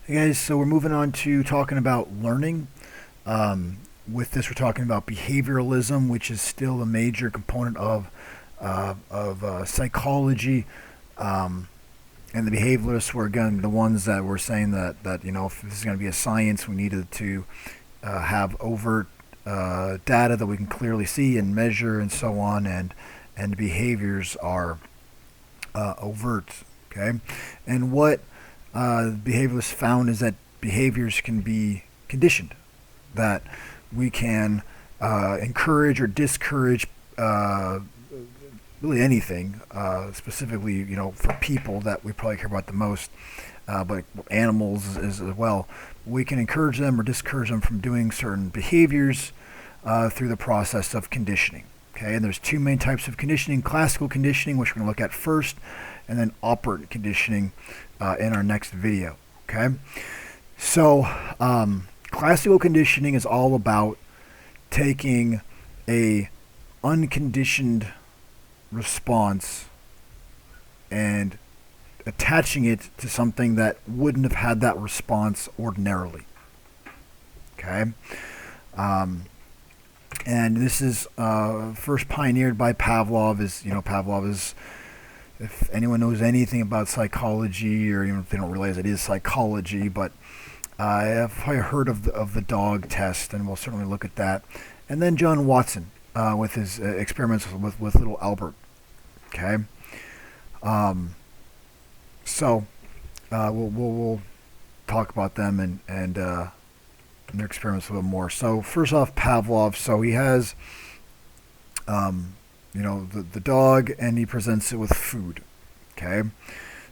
Hey guys, so we're moving on to talking about learning. With this, we're talking about behavioralism, which is still a major component of psychology. Um, and the behavioralists were again the ones that were saying that if this is going to be a science, we needed to have overt data that we can clearly see and measure and so on, and behaviors are overt. Okay, and what behavioralists found is that behaviors can be conditioned, that we can encourage or discourage uh, really anything, specifically, for people that we probably care about the most, but animals as well. We can encourage them or discourage them from doing certain behaviors through the process of conditioning. Okay, and there's two main types of conditioning: classical conditioning, which we're going to look at first, and then operant conditioning in our next video. Okay, so classical conditioning is all about taking a unconditioned response and attaching it to something that wouldn't have had that response ordinarily. Okay, um, and this is first pioneered by Pavlov. Pavlov is, if anyone knows anything about psychology, or even if they don't realize it is psychology, but I've probably heard of the dog test, and we'll certainly look at that. And then John Watson with his experiments with little Albert. Okay, um, so we'll talk about them and their experiments a little more. So first off, Pavlov. So he has the dog, and he presents it with food. Okay,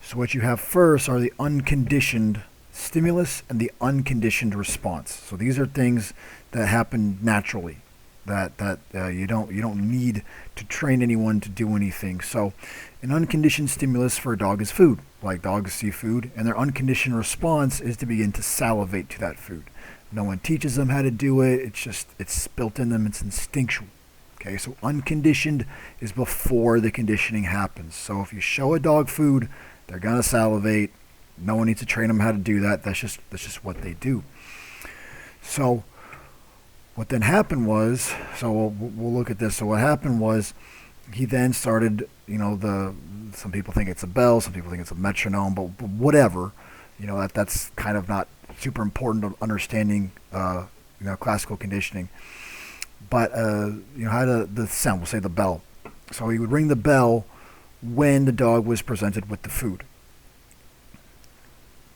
so what you have first are the unconditioned stimulus and the unconditioned response. So these are things that happen naturally, that you don't need to train anyone to do anything. So an unconditioned stimulus for a dog is food. Like, dogs see food, and their unconditioned response is to begin to salivate to that food. No one teaches them how to do it. It's built in them. It's instinctual. Okay, so unconditioned is before the conditioning happens. So if you show a dog food, they're gonna salivate. No one needs to train them how to do that. That's just what they do. So what then happened was, so we'll look at this. So what happened was, he then started, the some people think it's a bell, some people think it's a metronome, but whatever, that's kind of not super important to understanding, classical conditioning. But how the sound, we'll say the bell. So he would ring the bell when the dog was presented with the food.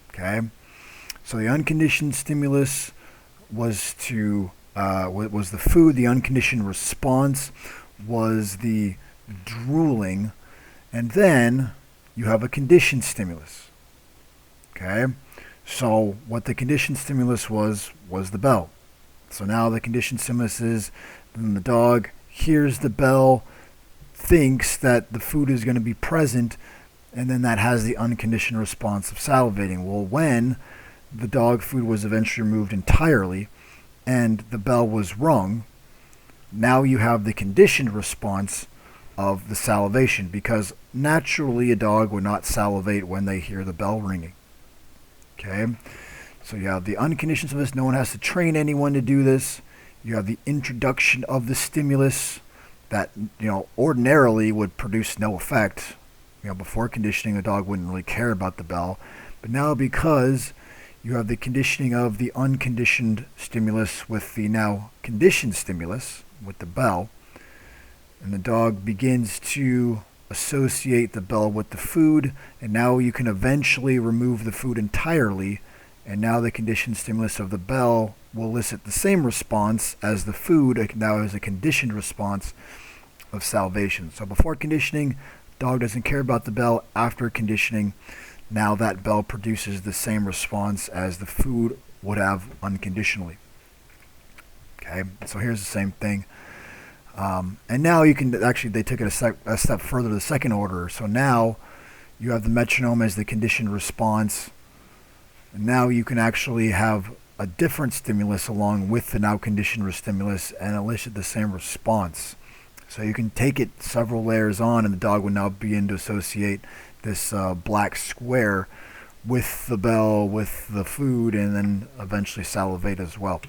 Okay, so the unconditioned stimulus was the food. The unconditioned response was the drooling, and then you have a conditioned stimulus. Okay, so what the conditioned stimulus was the bell. So now the conditioned stimulus is, then the dog hears the bell, thinks that the food is going to be present, and then that has the unconditioned response of salivating. Well, when the dog food was eventually removed entirely and the bell was rung, now you have the conditioned response of the salivation, because naturally a dog would not salivate when they hear the bell ringing. Okay, so you have the unconditioned stimulus. No one has to train anyone to do this. You have the introduction of the stimulus that ordinarily would produce no effect. Before conditioning, a dog wouldn't really care about the bell, but now, because you have the conditioning of the unconditioned stimulus with the now conditioned stimulus with the bell, and the dog begins to associate the bell with the food, and now you can eventually remove the food entirely, and now the conditioned stimulus of the bell will elicit the same response as the food, now as a conditioned response of salivation. So before conditioning, dog doesn't care about the bell. After conditioning, now that bell produces the same response as the food would have unconditionally. Okay, so here's the same thing. And now you can actually, they took it a step further to the second order. So now you have the metronome as the conditioned response. And now you can actually have a different stimulus along with the now conditioned stimulus and elicit the same response. So you can take it several layers on, and the dog would now begin to associate this black square with the bell, with the food, and then eventually salivate as well.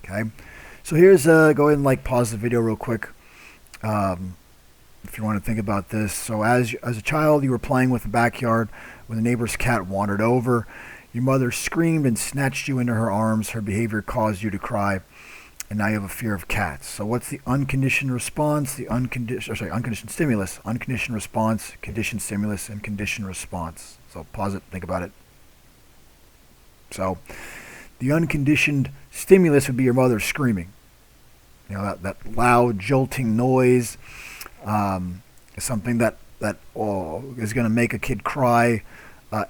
Okay, so here's go ahead and like pause the video real quick. If you want to think about this. So as a child, you were playing with the backyard when the neighbor's cat wandered over. Your mother screamed and snatched you into her arms. Her behavior caused you to cry, and now you have a fear of cats. So what's the unconditioned response? Unconditioned stimulus. Unconditioned response, conditioned stimulus, and conditioned response. So pause it, think about it. So the unconditioned stimulus would be your mother screaming. You know, that loud, jolting noise is something that is going to make a kid cry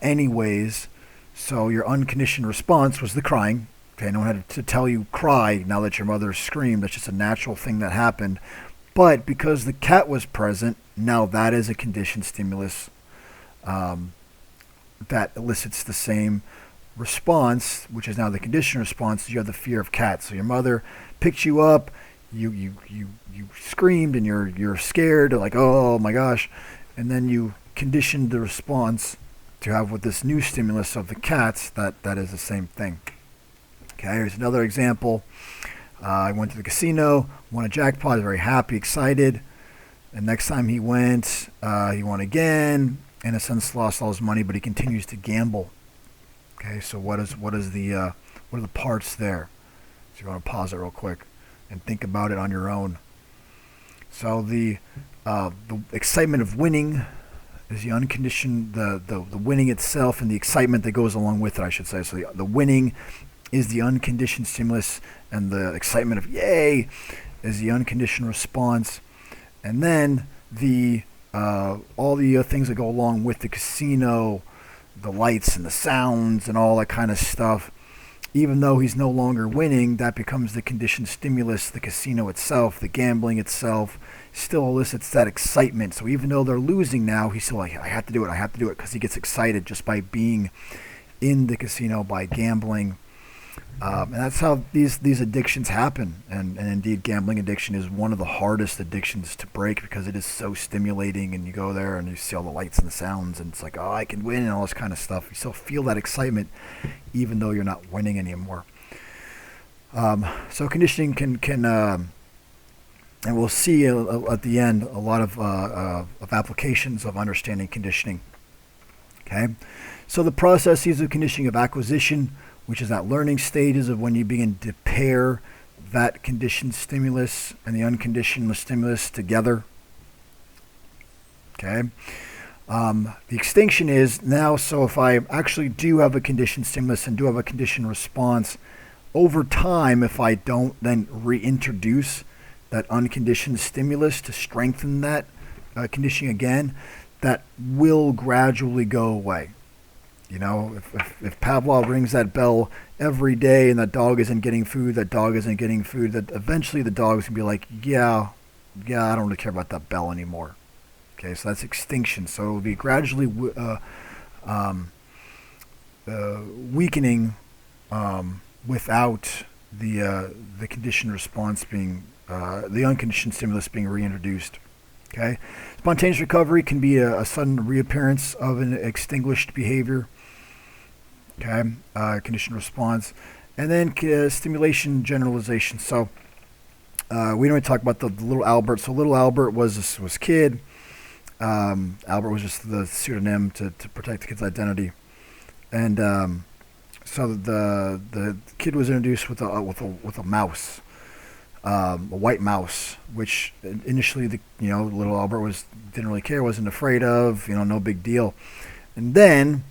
anyways. So your unconditioned response was the crying. Okay, no one had to tell you cry now that your mother screamed. That's just a natural thing that happened. But because the cat was present, now that is a conditioned stimulus that elicits the same response, which is now the conditioned response. You have the fear of cats. So your mother picked you up, you screamed, and you're scared, like, oh my gosh, and then you conditioned the response to have with this new stimulus of the cats. That is the same thing. Okay, here's another example. I went to the casino, won a jackpot, very happy, excited. And next time he went, he won again. In a sense, lost all his money, but he continues to gamble. Okay, so what are the parts there? So you want to pause it real quick and think about it on your own. So the excitement of winning is the unconditioned, the winning itself, and the excitement that goes along with it, I should say. So the winning is the unconditioned stimulus, and the excitement of yay is the unconditioned response. And then the all the things that go along with the casino, the lights and the sounds and all that kind of stuff, even though he's no longer winning, that becomes the conditioned stimulus. The casino itself, the gambling itself, still elicits that excitement. So even though they're losing now, he's still like, I have to do it, because he gets excited just by being in the casino, by gambling. And that's how these addictions happen. And indeed, gambling addiction is one of the hardest addictions to break because it is so stimulating, and you go there and you see all the lights and the sounds, and it's like, oh, I can win, and all this kind of stuff. You still feel that excitement even though you're not winning anymore. So conditioning can and we'll see at the end a lot of applications of understanding conditioning. Okay, so the processes of conditioning of acquisition, which is that learning stages of when you begin to pair that conditioned stimulus and the unconditioned stimulus together. Okay. The extinction is now, so if I actually do have a conditioned stimulus and do have a conditioned response, over time, if I don't then reintroduce that unconditioned stimulus to strengthen that conditioning again, that will gradually go away. You know, if Pavlov rings that bell every day and that dog isn't getting food, that eventually the dog's going to be like, yeah, I don't really care about that bell anymore. Okay, so that's extinction. So it will be gradually weakening without the conditioned response being, the unconditioned stimulus being reintroduced. Okay, spontaneous recovery can be a sudden reappearance of an extinguished behavior. Okay, conditioned response, and then stimulation generalization. So we don't talk about the little Albert. So little Albert was kid. Albert was just the pseudonym to protect the kid's identity, and so the kid was introduced with a mouse, a white mouse, which initially little Albert didn't really care, wasn't afraid of, no big deal, and then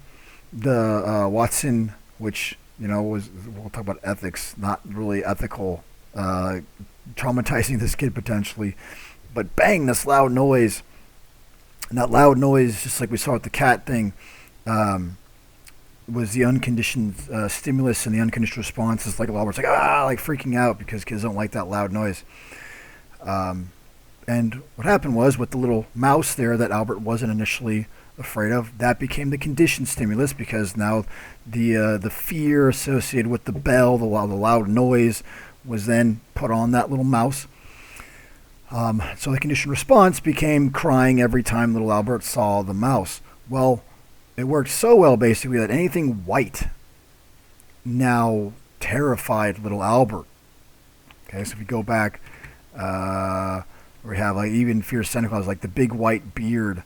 the Watson, which we'll talk about ethics, not really ethical, traumatizing this kid potentially, but bang, this loud noise. And that loud noise, just like we saw with the cat thing, was the unconditioned stimulus, and the unconditioned response is like Albert's like freaking out because kids don't like that loud noise. And what happened was with the little mouse there that Albert wasn't initially afraid of, that became the conditioned stimulus because now the fear associated with the bell, the loud noise, was then put on that little mouse. So the conditioned response became crying every time little Albert saw the mouse. Well, It worked so well, basically, that anything white now terrified little Albert. Okay, so if you go back, we have like even Fierce Santa Claus, like the big white beard,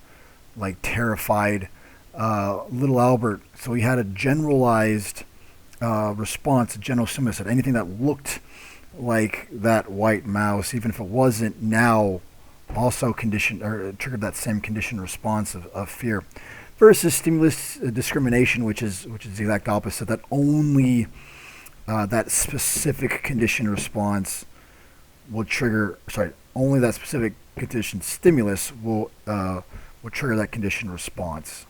like terrified little Albert. So he had a generalized response, a general stimulus at anything that looked like that white mouse, even if it wasn't, now also conditioned or triggered that same conditioned response of fear. Versus stimulus discrimination, which is the exact opposite. That only that specific conditioned response will trigger. Sorry, only that specific conditioned stimulus will trigger that conditioned response.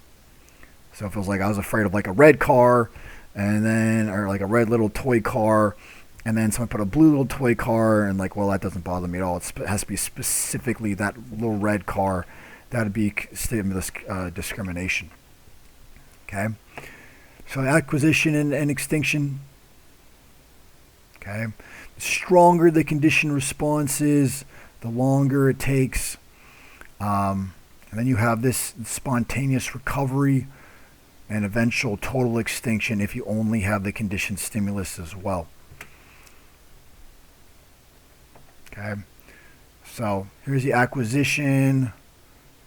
So if it was like I was afraid of like a red car, and then or like a red little toy car, and then someone put a blue little toy car, and like, well, that doesn't bother me at all. It has to be specifically that little red car. That would be stimulus discrimination. Okay, so acquisition and extinction. Okay, the stronger the conditioned response is, the longer it takes, and then you have this spontaneous recovery and eventual total extinction if you only have the conditioned stimulus as well. Okay, so here's the acquisition,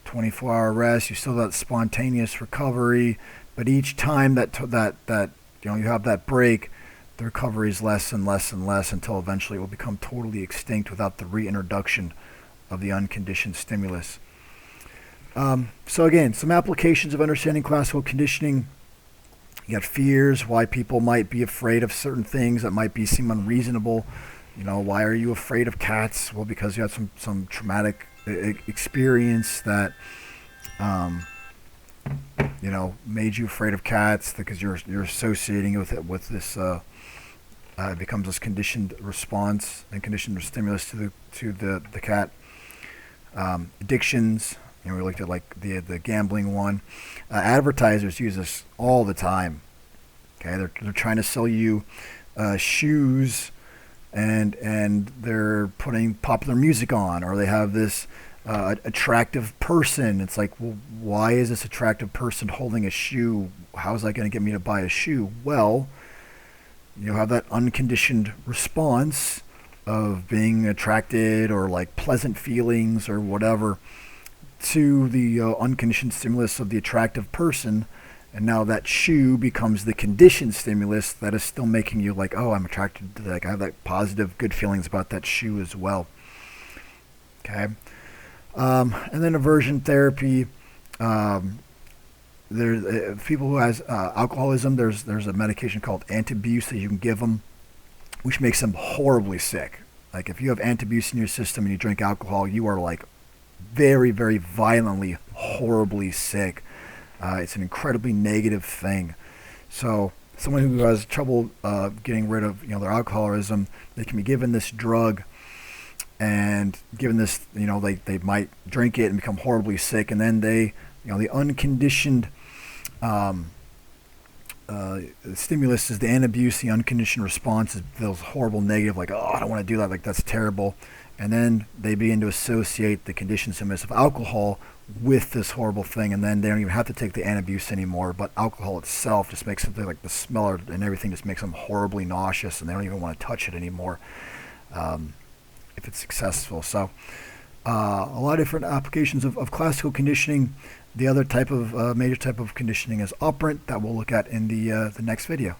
24-hour rest. You still have that spontaneous recovery, but each time that you have that break, the recovery is less and less and less until eventually it will become totally extinct without the reintroduction of the unconditioned stimulus. So again, some applications of understanding classical conditioning. You got fears, why people might be afraid of certain things that might seem unreasonable. Why are you afraid of cats? Well, because you had some traumatic experience that, made you afraid of cats because you're associating it with this. It becomes this conditioned response and conditioned stimulus to the cat. Addictions. We looked at like the gambling one. Advertisers use this all the time. Okay, they're trying to sell you shoes. And they're putting popular music on, or they have this attractive person. It's like, well, why is this attractive person holding a shoe? How is that going to get me to buy a shoe? Well, you have that unconditioned response of being attracted or like pleasant feelings or whatever to the unconditioned stimulus of the attractive person. And now that shoe becomes the conditioned stimulus that is still making you like, oh, I'm attracted to that. Like, I have that positive, good feelings about that shoe as well. Okay. And then aversion therapy. There's people who has alcoholism. There's a medication called Antabuse that you can give them, which makes them horribly sick. Like if you have Antabuse in your system and you drink alcohol, you are like very, very violently, horribly sick. It's an incredibly negative thing. So someone who has trouble getting rid of their alcoholism, they can be given this drug, and given this, they might drink it and become horribly sick, and then the unconditioned stimulus is the antabuse. The unconditioned response is feels horrible, negative, like, oh, I don't want to do that, like that's terrible. And then they begin to associate the conditioned stimulus of alcohol with this horrible thing, and then they don't even have to take the antabuse anymore, but alcohol itself just makes something like the smell and everything just makes them horribly nauseous, and they don't even want to touch it anymore if it's successful. So a lot of different applications of classical conditioning. The other type of major type of conditioning is operant that we'll look at in the next video.